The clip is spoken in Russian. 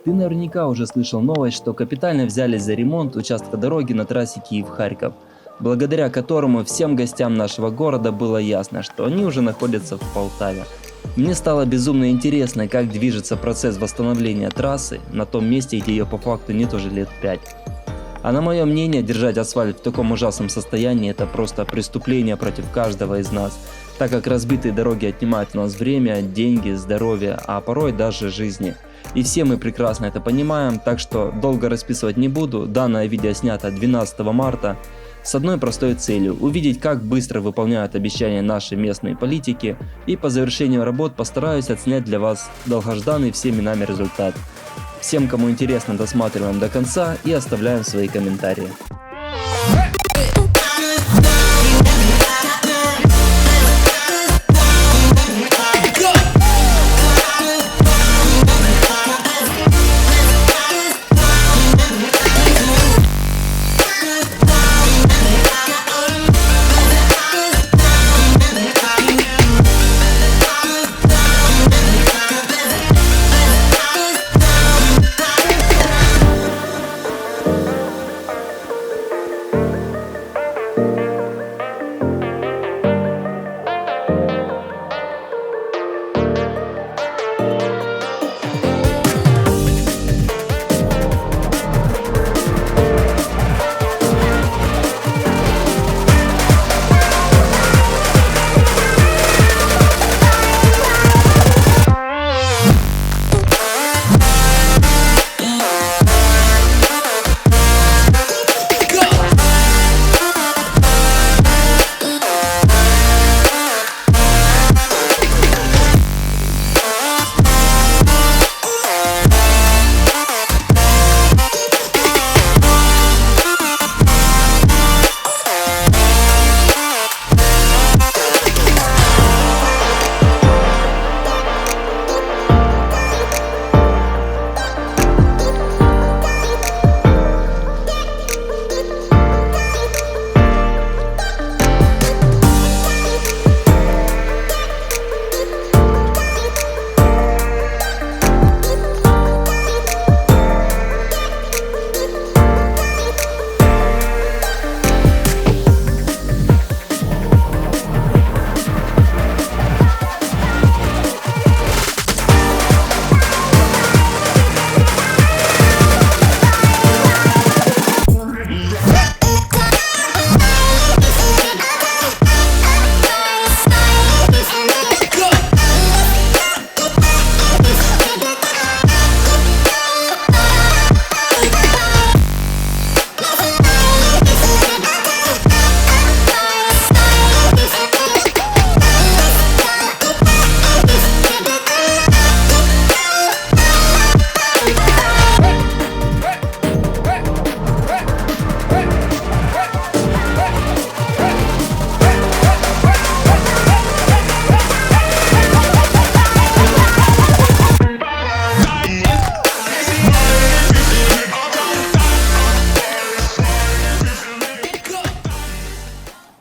Ты наверняка уже слышал новость, что капитально взялись за ремонт участка дороги на трассе Киев-Харьков, благодаря которому всем гостям нашего города было ясно, что они уже находятся в Полтаве. Мне стало безумно интересно, как движется процесс восстановления трассы на том месте, где ее по факту нет уже лет 5. А на мое мнение, держать асфальт в таком ужасном состоянии – это просто преступление против каждого из нас, так как разбитые дороги отнимают у нас время, деньги, здоровье, а порой даже жизни. И все мы прекрасно это понимаем, так что долго расписывать не буду. Данное видео снято 12 марта с одной простой целью – увидеть, как быстро выполняют обещания наши местные политики, и по завершению работ постараюсь отснять для вас долгожданный всеми нами результат. Всем, кому интересно, досматриваем до конца и оставляем свои комментарии.